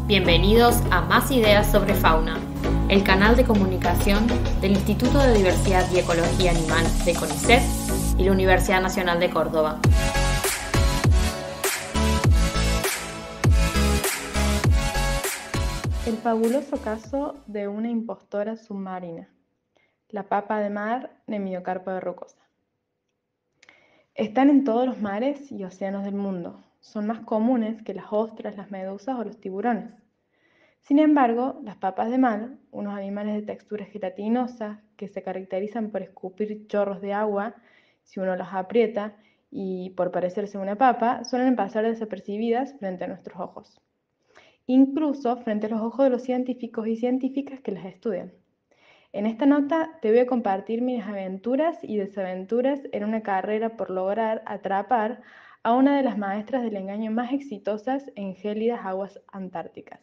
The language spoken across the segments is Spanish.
Bienvenidos a Más Ideas sobre Fauna, el canal de comunicación del Instituto de Diversidad y Ecología Animal de CONICET y la Universidad Nacional de Córdoba. El fabuloso caso de una impostora submarina, la papa de mar Nemiocarpa verrucosa. Están en todos los mares y océanos del mundo. Son más comunes que las ostras, las medusas o los tiburones. Sin embargo, las papas de mar, unos animales de textura gelatinosa que se caracterizan por escupir chorros de agua si uno los aprieta y por parecerse a una papa, suelen pasar desapercibidas frente a nuestros ojos. Incluso frente a los ojos de los científicos y científicas que las estudian. En esta nota te voy a compartir mis aventuras y desaventuras en una carrera por lograr atrapar a una de las maestras del engaño más exitosas en gélidas aguas antárticas.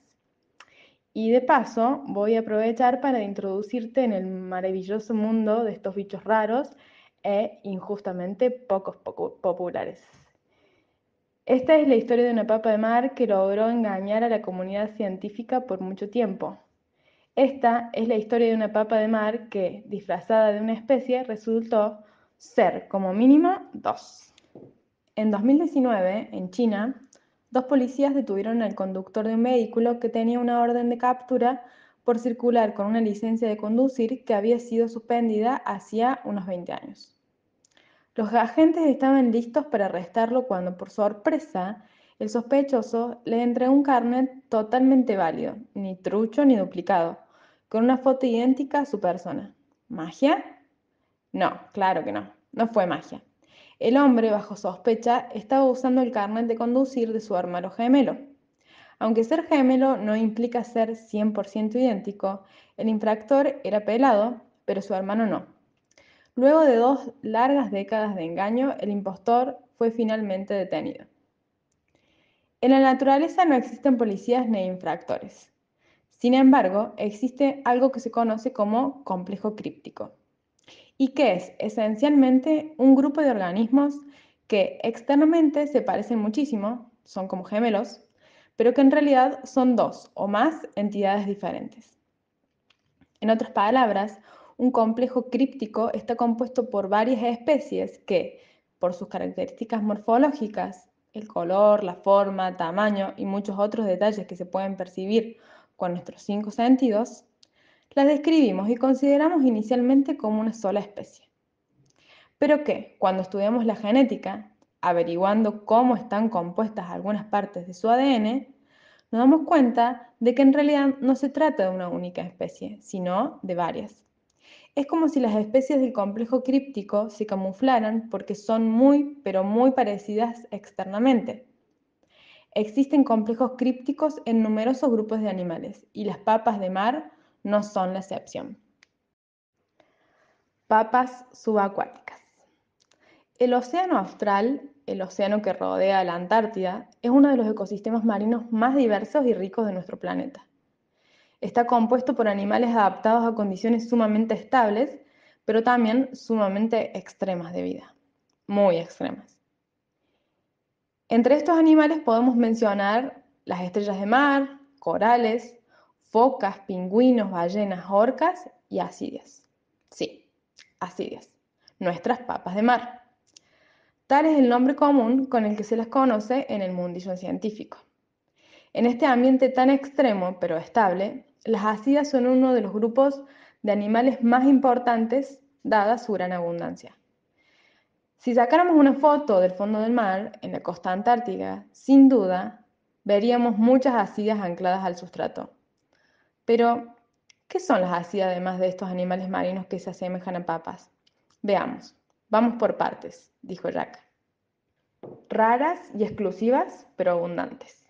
Y de paso voy a aprovechar para introducirte en el maravilloso mundo de estos bichos raros e injustamente pocos populares. Esta es la historia de una papa de mar que logró engañar a la comunidad científica por mucho tiempo. Esta es la historia de una papa de mar que, disfrazada de una especie, resultó ser, como mínimo, dos. En 2019, en China, 2 policías detuvieron al conductor de un vehículo que tenía una orden de captura por circular con una licencia de conducir que había sido suspendida hacía unos 20 años. Los agentes estaban listos para arrestarlo cuando, por sorpresa, el sospechoso le entregó un carnet totalmente válido, ni trucho ni duplicado, con una foto idéntica a su persona. ¿Magia? No, claro que no, no fue magia. El hombre, bajo sospecha, estaba usando el carnet de conducir de su hermano gemelo. Aunque ser gemelo no implica ser 100% idéntico, el infractor era pelado, pero su hermano no. Luego de 2 largas décadas de engaño, el impostor fue finalmente detenido. En la naturaleza no existen policías ni infractores. Sin embargo, existe algo que se conoce como complejo críptico, y que es esencialmente un grupo de organismos que externamente se parecen muchísimo, son como gemelos, pero que en realidad son 2 o más entidades diferentes. En otras palabras, un complejo críptico está compuesto por varias especies que, por sus características morfológicas, el color, la forma, tamaño y muchos otros detalles que se pueden percibir con nuestros 5 sentidos, las describimos y consideramos inicialmente como una sola especie. Pero que, cuando estudiamos la genética, averiguando cómo están compuestas algunas partes de su ADN, nos damos cuenta de que en realidad no se trata de una única especie, sino de varias. Es como si las especies del complejo críptico se camuflaran porque son muy, pero muy parecidas externamente. Existen complejos crípticos en numerosos grupos de animales y las papas de mar no son la excepción. Papas subacuáticas. El océano austral, el océano que rodea la Antártida, es uno de los ecosistemas marinos más diversos y ricos de nuestro planeta. Está compuesto por animales adaptados a condiciones sumamente estables, pero también sumamente extremas de vida, muy extremas. Entre estos animales podemos mencionar las estrellas de mar, corales, focas, pingüinos, ballenas, orcas y ascidias. Sí, ascidias, nuestras papas de mar. Tal es el nombre común con el que se las conoce en el mundillo científico. En este ambiente tan extremo pero estable, las ascidias son uno de los grupos de animales más importantes dada su gran abundancia. Si sacáramos una foto del fondo del mar, en la costa antártica, sin duda, veríamos muchas ascidias ancladas al sustrato. Pero, ¿qué son las ascidias además de estos animales marinos que se asemejan a papas? Veamos, vamos por partes, dijo Jack. Raras y exclusivas, pero abundantes.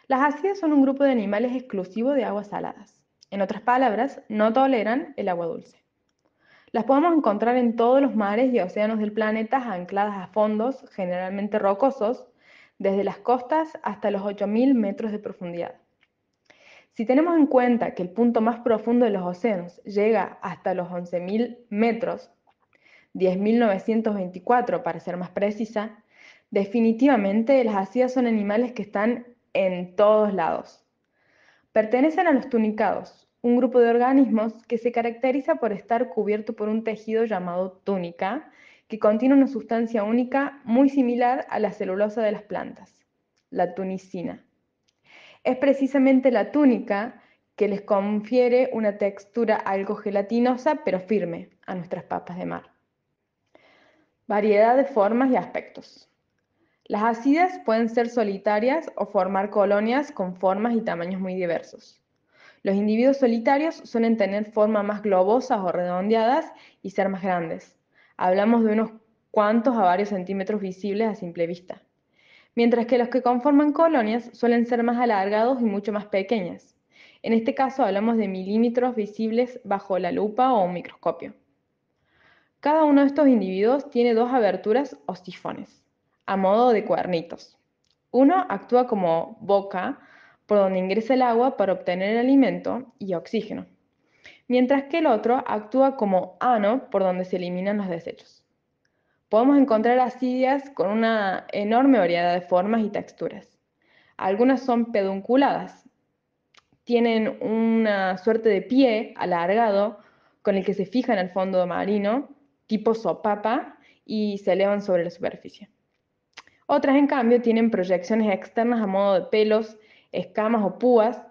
Las ascidias son un grupo de animales exclusivo de aguas saladas. En otras palabras, no toleran el agua dulce. Las podemos encontrar en todos los mares y océanos del planeta ancladas a fondos, generalmente rocosos, desde las costas hasta los 8.000 metros de profundidad. Si tenemos en cuenta que el punto más profundo de los océanos llega hasta los 11.000 metros, 10.924 para ser más precisa, definitivamente las ascidias son animales que están en todos lados. Pertenecen a los tunicados, un grupo de organismos que se caracteriza por estar cubierto por un tejido llamado túnica, que contiene una sustancia única muy similar a la celulosa de las plantas, la tunicina. Es precisamente la túnica que les confiere una textura algo gelatinosa pero firme a nuestras papas de mar. Variedad de formas y aspectos. Las ascidias pueden ser solitarias o formar colonias con formas y tamaños muy diversos. Los individuos solitarios suelen tener formas más globosas o redondeadas y ser más grandes. Hablamos de unos cuantos a varios centímetros visibles a simple vista. Mientras que los que conforman colonias suelen ser más alargados y mucho más pequeñas. En este caso hablamos de milímetros visibles bajo la lupa o un microscopio. Cada uno de estos individuos tiene dos aberturas o sifones, a modo de cuernitos. Uno actúa como boca, por donde ingresa el agua para obtener el alimento y oxígeno, mientras que el otro actúa como ano, por donde se eliminan los desechos. Podemos encontrar ascidias con una enorme variedad de formas y texturas. Algunas son pedunculadas, tienen una suerte de pie alargado con el que se fijan al fondo marino, tipo sopapa, y se elevan sobre la superficie. Otras, en cambio, tienen proyecciones externas a modo de pelos, escamas o púas,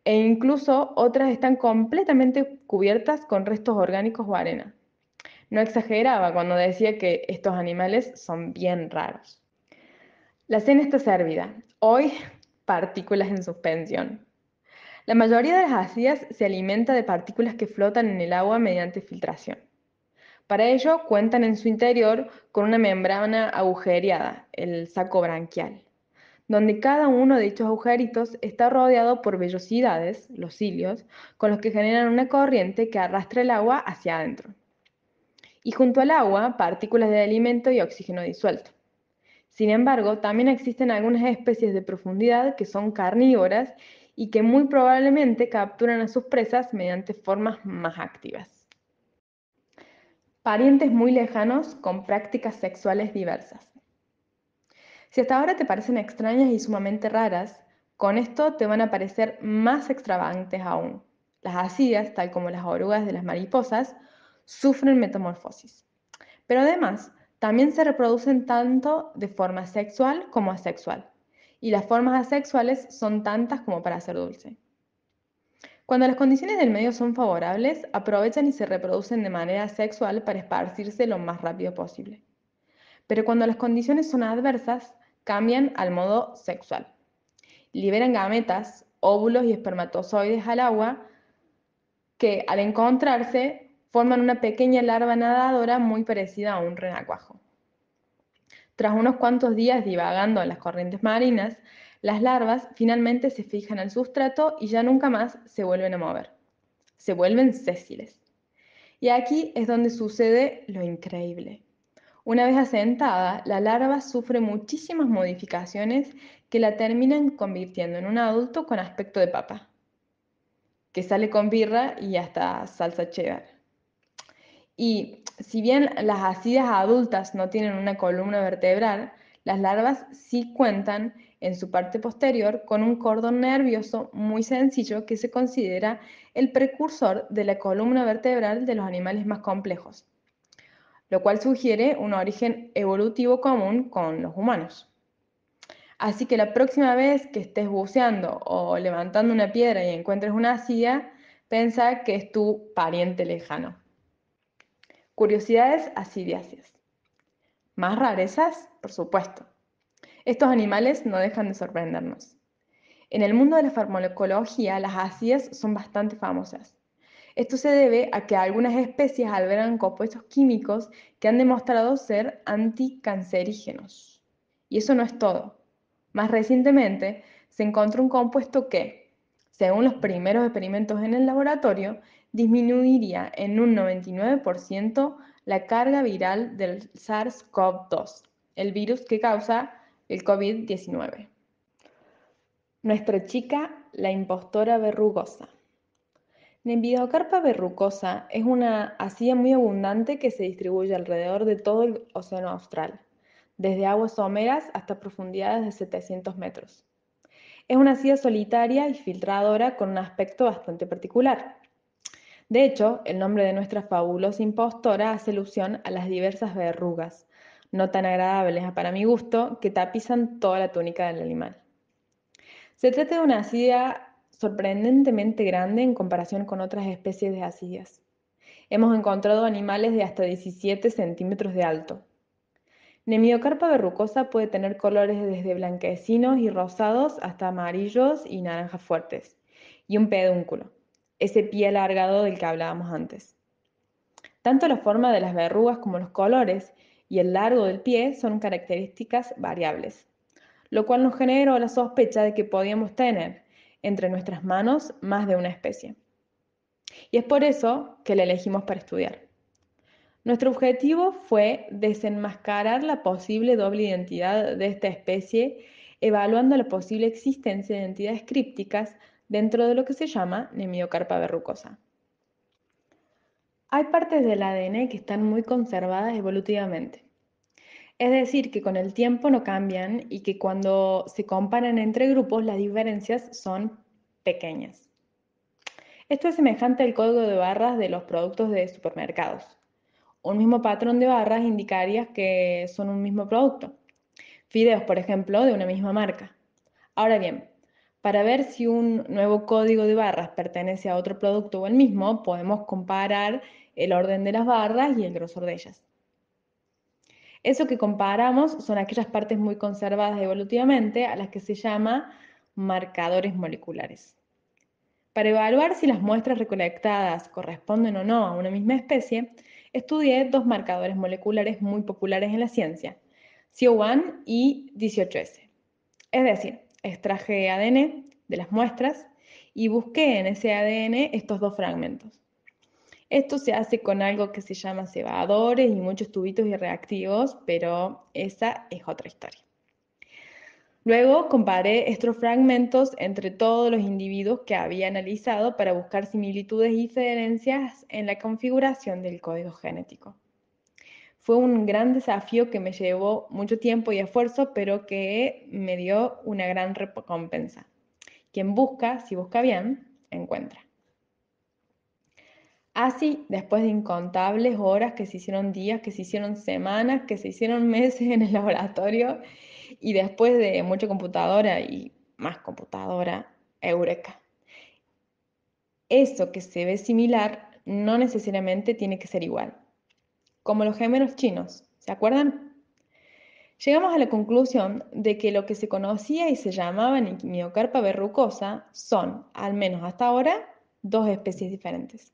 e incluso otras están completamente cubiertas con restos orgánicos o arena. No exageraba cuando decía que estos animales son bien raros. La cena está servida. Hoy, partículas en suspensión. La mayoría de las ascidias se alimenta de partículas que flotan en el agua mediante filtración. Para ello cuentan en su interior con una membrana agujereada, el saco branquial, donde cada uno de dichos agujeritos está rodeado por vellosidades, los cilios, con los que generan una corriente que arrastra el agua hacia adentro. Y junto al agua, partículas de alimento y oxígeno disuelto. Sin embargo, también existen algunas especies de profundidad que son carnívoras y que muy probablemente capturan a sus presas mediante formas más activas. Parientes muy lejanos con prácticas sexuales diversas. Si hasta ahora te parecen extrañas y sumamente raras, con esto te van a parecer más extravagantes aún. Las ascidias, tal como las orugas de las mariposas, sufren metamorfosis. Pero además, también se reproducen tanto de forma sexual como asexual. Y las formas asexuales son tantas como para ser dulce. Cuando las condiciones del medio son favorables, aprovechan y se reproducen de manera sexual para esparcirse lo más rápido posible. Pero cuando las condiciones son adversas, cambian al modo sexual. Liberan gametas, óvulos y espermatozoides al agua que, al encontrarse, forman una pequeña larva nadadora muy parecida a un renacuajo. Tras unos cuantos días divagando en las corrientes marinas, las larvas finalmente se fijan al sustrato y ya nunca más se vuelven a mover. Se vuelven sésiles. Y aquí es donde sucede lo increíble. Una vez asentada, la larva sufre muchísimas modificaciones que la terminan convirtiendo en un adulto con aspecto de papa, que sale con birra y hasta salsa cheddar. Y si bien las ascidias adultas no tienen una columna vertebral, las larvas sí cuentan en su parte posterior con un cordón nervioso muy sencillo que se considera el precursor de la columna vertebral de los animales más complejos, lo cual sugiere un origen evolutivo común con los humanos. Así que la próxima vez que estés buceando o levantando una piedra y encuentres una ascidia, piensa que es tu pariente lejano. Curiosidades ascidiáceas. ¿Más rarezas? Por supuesto. Estos animales no dejan de sorprendernos. En el mundo de la farmacología, las ascidias son bastante famosas. Esto se debe a que algunas especies albergan compuestos químicos que han demostrado ser anticancerígenos. Y eso no es todo. Más recientemente, se encontró un compuesto que, según los primeros experimentos en el laboratorio, disminuiría en un 99% la carga viral del SARS-CoV-2, el virus que causa el COVID-19. Nuestra chica, la impostora verrugosa. Nembidocarpa verrucosa es una ascidia muy abundante que se distribuye alrededor de todo el océano austral, desde aguas someras hasta profundidades de 700 metros. Es una asida solitaria y filtradora con un aspecto bastante particular. De hecho, el nombre de nuestra fabulosa impostora hace alusión a las diversas verrugas, no tan agradables para mi gusto, que tapizan toda la túnica del animal. Se trata de una asida sorprendentemente grande en comparación con otras especies de asidias. Hemos encontrado animales de hasta 17 centímetros de alto. Nemiocarpa verrucosa puede tener colores desde blanquecinos y rosados hasta amarillos y naranjas fuertes, y un pedúnculo, ese pie alargado del que hablábamos antes. Tanto la forma de las verrugas como los colores y el largo del pie son características variables, lo cual nos generó la sospecha de que podíamos tener entre nuestras manos más de una especie. Y es por eso que la elegimos para estudiar. Nuestro objetivo fue desenmascarar la posible doble identidad de esta especie, evaluando la posible existencia de identidades crípticas dentro de lo que se llama Nemiocarpa verrucosa. Hay partes del ADN que están muy conservadas evolutivamente. Es decir, que con el tiempo no cambian y que cuando se comparan entre grupos las diferencias son pequeñas. Esto es semejante al código de barras de los productos de supermercados. Un mismo patrón de barras indicaría que son un mismo producto. Fideos, por ejemplo, de una misma marca. Ahora bien, para ver si un nuevo código de barras pertenece a otro producto o el mismo, podemos comparar el orden de las barras y el grosor de ellas. Eso que comparamos son aquellas partes muy conservadas evolutivamente a las que se llama marcadores moleculares. Para evaluar si las muestras recolectadas corresponden o no a una misma especie, estudié dos marcadores moleculares muy populares en la ciencia, CO1 y 18S. Es decir, extraje ADN de las muestras y busqué en ese ADN estos dos fragmentos. Esto se hace con algo que se llama cebadores y muchos tubitos y reactivos, pero esa es otra historia. Luego comparé estos fragmentos entre todos los individuos que había analizado para buscar similitudes y diferencias en la configuración del código genético. Fue un gran desafío que me llevó mucho tiempo y esfuerzo, pero que me dio una gran recompensa. Quien busca, si busca bien, encuentra. Así, después de incontables horas, que se hicieron días, que se hicieron semanas, que se hicieron meses en el laboratorio, y después de mucha computadora y más computadora, eureka. Eso que se ve similar no necesariamente tiene que ser igual. Como los gemelos chinos, ¿se acuerdan? Llegamos a la conclusión de que lo que se conocía y se llamaba Nemiocarpa verrucosa son, al menos hasta ahora, dos especies diferentes.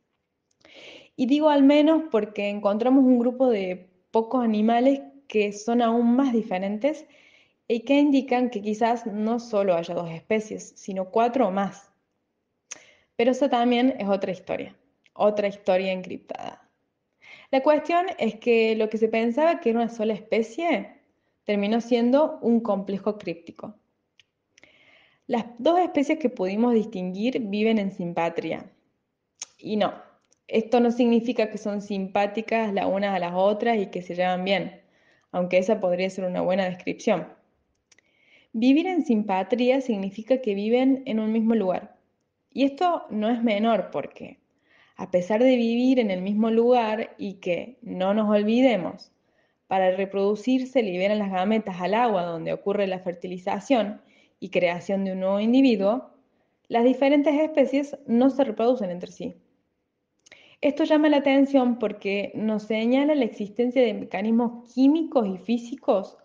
Y digo al menos porque encontramos un grupo de pocos animales que son aún más diferentes y que indican que quizás no solo haya dos especies, sino 4 o más. Pero eso también es otra historia encriptada. La cuestión es que lo que se pensaba que era una sola especie terminó siendo un complejo críptico. Las dos especies que pudimos distinguir viven en simpatria. Y no, esto no significa que son simpáticas las unas a las otras y que se llevan bien, aunque esa podría ser una buena descripción. Vivir en simpatría significa que viven en un mismo lugar. Y esto no es menor porque, a pesar de vivir en el mismo lugar y que, no nos olvidemos, para reproducirse liberan las gametas al agua donde ocurre la fertilización y creación de un nuevo individuo, las diferentes especies no se reproducen entre sí. Esto llama la atención porque nos señala la existencia de mecanismos químicos y físicos,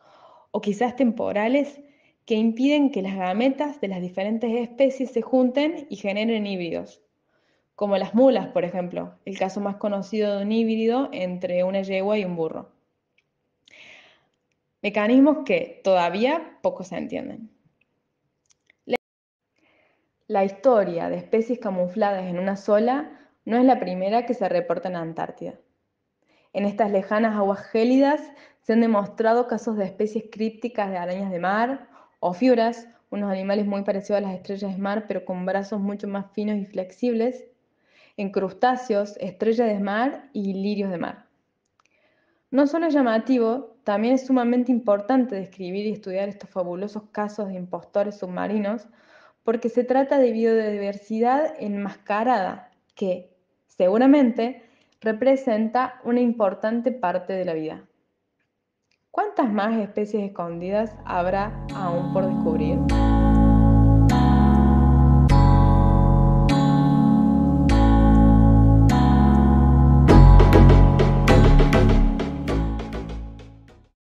o quizás temporales, que impiden que las gametas de las diferentes especies se junten y generen híbridos, como las mulas, por ejemplo, el caso más conocido de un híbrido entre una yegua y un burro. Mecanismos que todavía poco se entienden. La historia de especies camufladas en una sola no es la primera que se reporta en Antártida. En estas lejanas aguas gélidas se han demostrado casos de especies crípticas de arañas de mar, o fiuras, unos animales muy parecidos a las estrellas de mar, pero con brazos mucho más finos y flexibles, en crustáceos, estrellas de mar y lirios de mar. No solo es llamativo, también es sumamente importante describir y estudiar estos fabulosos casos de impostores submarinos, porque se trata de biodiversidad enmascarada que, seguramente, representa una importante parte de la vida. ¿Cuántas más especies escondidas habrá aún por descubrir?